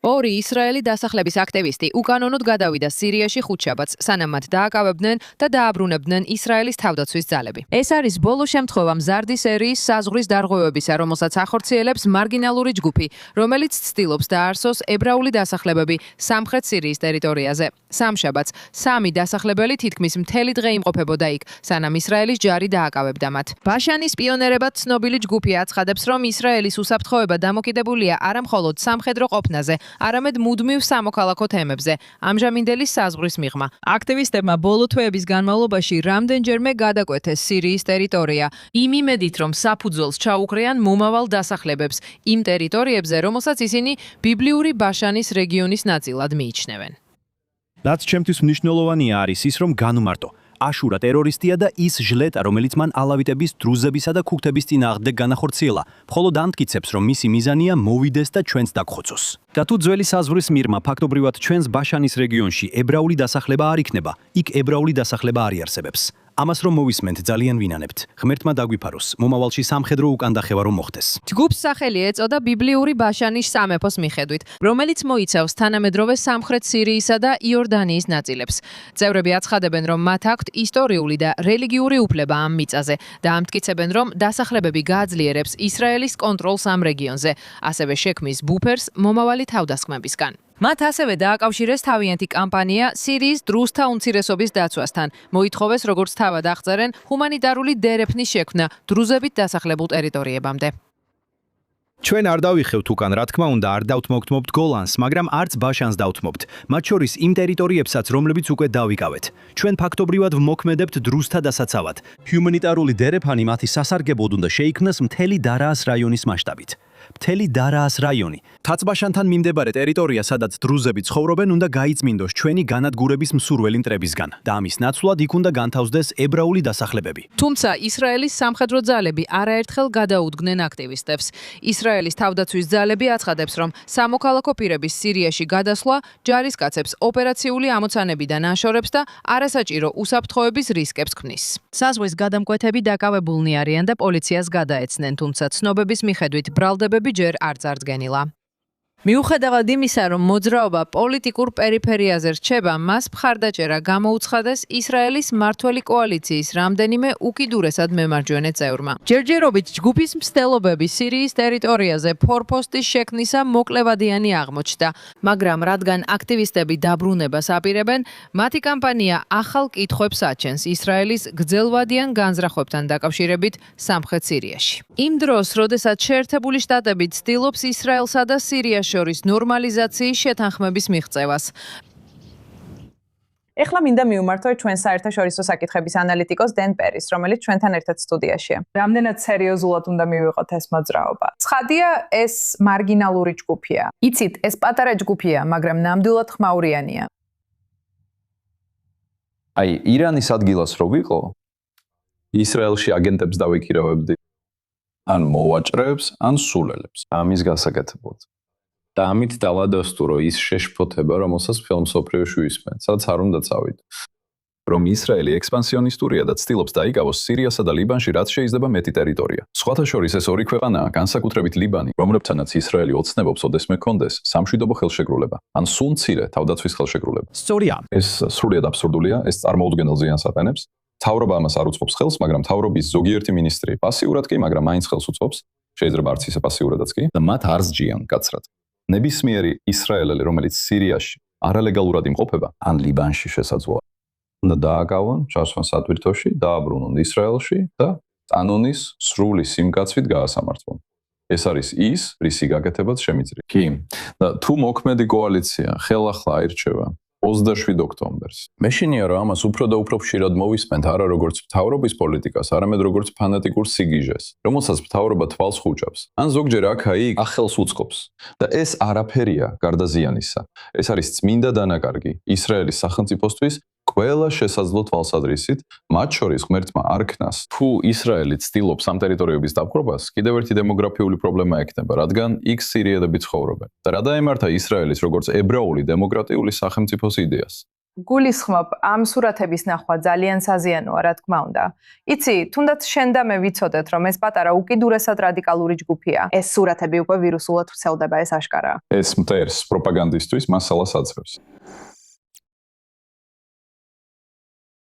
ორი ისრაელი დასახლების აქტივისტი უკანონოდ გადავიდა სირიაში ხუთშაბათს, სანამ მათ დააკავებდნენ და დააბრუნებდნენ ისრაელის თავდაცვის ძალები. ეს არის ბოლო შემთხვევა მზარდი სერიის საზღვრის დარღვევებისა, რომელსაც ახორციელებს მარგინალური ჯგუფი, რომელიც ცდილობს დაარსოს ებრაული დასახლებები სამხრეთ სირიის ტერიტორიაზე. სამშაბათს სამი დასახლებელი თითქმის მთელი დღე იმყოფებოდა იქ, სანამ ისრაელის ჯარი დააკავებდა მათ. ბაშანის პიონერებად ცნობილი ჯგუფი აცხადებს, რომ ისრაელის უსაფრთხოება დამოკიდებულია არა მხოლოდ სამხედრო ყოფნაზე, არამედ მუდმივ სამოქალაქო თემებზე, ამჟამინდელი საზღვრის მიღმა. აქტივისტებმა ბოლო თვეების განმავლობაში რამდენჯერმე გადაკვეთეს სირიის ტერიტორია, იმ იმედით, რომ საფუძველს ჩაუყრიან მომავალ დასახლებებს იმ ტერიტორიებზე, რომელსაც ისინი ბიბლიური ბაშანის რეგიონის ნაწილად მიიჩნევენ. რაც ჩემთვის მნიშვნელოვანია არის ის, რომ განუმარტო. აშურა ტერორისტია და ის ჟლეტა, რომელიც მან ალავიტების, დრუზებისა და ქუქთების წინააღმდეგ განახორციელა, მხოლოდ ამტკიცებს, რომ მისი მიზანია მოვიდეს და ჩვენს დაგხოცოს. და თუ ძველი საზღვრის მიღმა ფაქტობრივად ჩვენს ბაშანის რეგიონში ებრაული დასახლება არ იქნება, იქ ებრაული დასახლება არ იარსებებს. ამას რომ მოვისმენთ, ძალიან ვინანებთ. ღმერთმა დაგვიფაროს, მომავალში სამხედრო უკანდახევა რომ მოხდეს. ჯგუფს სახელი ეწოდა ბიბლიური ბაშანის სამეფოს მიხედვით, რომელიც მოიცავს თანამედროვე სამხრეთ სირიისა და იორდანიის ნაწილებს. წევრები აცხადებენ, რომ მათ აქვთ ისტორიული და რელიგიური უფლება ამ მიწაზე და ამტკიცებენ, რომ დასახლებები გააძლიერებს ისრაელის კონტროლს ამ რეგიონზე, ასევე შექმნის ბუფერს მომავალი თავდასხმებისგან. მათ ასევე დააკავშირეს თავიანთი კამპანია სირიის დრუსთა უმცირესობის დაცვასთან. მოითხოვეს, როგორც თავად აღწერენ, ჰუმანიტარული დერეფნის შექმნა დრუზებით დასახლებულ ტერიტორიებამდე. ჩვენ არ დავიხევთ უკან, რა თქმა უნდა, არ დავთმოგთმობთ გოლანს, მაგრამ არც ბაშანს დავთმობთ. მათ შორის იმ ტერიტორიებსაც, რომლებიც უკვე დავიკავეთ. ჩვენ ფაქტობრივად ვმოქმედებთ დრუსთა დასაცავად. ჰუმანიტარული დერეფანი მათი სასარგებლოდ უნდა შეიქმნას მთელი დარაას რაიონის მასშტაბით. მთელი დარაას რაიონი. თაცბაშანთან მიმდებარე ტერიტორია, სადაც დრუზები ცხოვრობენ, უნდა გაიწმინდოს ჩვენი განადგურების მსურველი მტრებისგან და ამის ნაცვლად იქ უნდა განთავსდეს ებრაული დასახლებები. თუმცა ისრაელის სამხედრო ძალები არაერთხელ გადაუდგნენ აქტივისტებს. ისრაელის თავდაცვის ძალები აცხადებს, რომ სამოქალაქო პირების სირიაში გადასვლა ჯარისკაცებს ოპერაციული ამოცანებიდან აშორებს და არასაჭირო უსაფრთხოების რისკებს ქმნის. საზღვრის გადამკვეთები დაკავებულნი არიან და პოლიციას გადაეცნენ, თუმცა ცნობების მიხედვით ბრალდებები ჯერ არ წარდგენილა. მიუხედავად იმისა, რომ მოძრაობა პოლიტიკურ პერიფერიაზე რჩება, მას მხარდაჭერა გამოუცხადეს ისრაელის მმართველი კოალიციის რამდენიმე უკიდურესად მემარჯვენე წევრმა. ჯერჯერობით ჯგუფის მცდელობები სირიის ტერიტორიაზე ფორპოსტის შექმნისა მოკლევადიანი აღმოჩნდა, მაგრამ რადგან აქტივისტები დაბრუნებას აპირებენ, მათი კამპანია ახალ კითხვებს აჩენს ისრაელის გრძელვადიან განზრახვებთან დაკავშირებით სამხრეთ სირიაში. იმ დროს, როდესაც შეერთებული შტატები ცდილობს ისრაელსა და სირიას შორის ნორმალიზაციის შეთანხმების მიღწევას. ეხლა მინდა მივმართოთ ჩვენ საერთაშორისო საკითხების ანალიტიკოს დენ პერის, რომელიც ჩვენთან ერთად სტუდიაშია. რამდენად სერიოზულად უნდა მივიღოთ ეს მოძრაობა? ცხადია, ეს მარგინალური ჯგუფია. იცით, ეს პატარა ჯგუფია, მაგრამ ნამდვილად ხმაურიანია. აი, ირანის ადგილას რო ვიყო, ისრაელში აგენტებს დავიქირავებდი. ან მოვაჭრებს, ან სულელებს. ამის გასაკეთებლად. და ამით დავადასტურო ის შეშფოთება, რომელსაც ფილმ სოფრიოში ვისმენთ, სადაც არ უნდა წავიდე. რომ ისრაელი ექსპანსიონისტურია და ცდილობს დაიკავოს სირიასა და ლიბანში რაც შეიძლება მეტი ტერიტორია. სხვათა შორის ეს ორი ქვეყანაა, განსაკუთრებით ლიბანი, რომლებთანაც ისრაელი ოცნებობს ოდესმე კონდეს სამშვიდობო ხელშეკრულება, ან სულ მცირე თავდაცვის ხელშეკრულება. სწორია. ეს სრულიად აბსურდულია, ეს წარმოუდგენელ ზიანს აყენებს. თავრობა ამას არ უწყობს ხელს, მაგრამ თავრობის ზოგიერთი მინისტრი პასიურად კი, მაგრამ მაინც ხელს უწყობს, შეიძლება არც ისე პასიურადაც კი, და მათ არ სჯიან კაცრად. ნებისმიერი ისრაელელი, რომელიც სირიაში არალეგალურად იმყოფება, ან ლიბანში შესაძლოა, უნდა დააკავონ ჩასვან სატვირთოში, დააბრუნონ ისრაელში და კანონის სრული სიმკაცვით გაასამართლონ. ეს არის ის, რისი გაკეთებაც შემიძლია. კი, და თუ მოქმედი კოალიცია ხელახლა აირჩევა 27 ოქტომბერს. მეშინია რომ ამას უფრო და უფრო ხშირად მოვისმენთ არა როგორც მთავრობის პოლიტიკას, არამედ როგორც ფანატიკურ სიგიჟეს, რომელსაც მთავრობა თვალს ხუჭავს. ან ზოგჯერ აქა-იქ ახელს უწყობს. და ეს არაფერია გარდა ზიანისა. ეს არის წმინდა დანაკარგი ისრაელის სახელმწიფოსთვის ყველა შესაძლო თვალსაზრისით, მათ შორის ღმერთმა არ ქნას, თუ ისრაელი ცდილობს ამ ტერიტორიების დაპყრობას, კიდევ ერთი დემოგრაფიული პრობლემა ექნება, რადგან იქ სირიელები ცხოვრობენ. და რა დაემართა ისრაელის როგორც ებრაული დემოკრატიული სახელმწიფოს იდეას? გულისხმობ, ამ სურათების ნახვა ძალიან საზიანოა, რა თქმა უნდა. იცი, თუნდაც შენ და მე ვიცოდეთ, რომ ეს პატარა უკიდურესად რადიკალური ჯგუფია. ეს სურათები უკვე ვირუსულად ვრცელდება, ეს აშკარაა. ეს მტერს პროპაგანდისტვის მასალას აძლევს.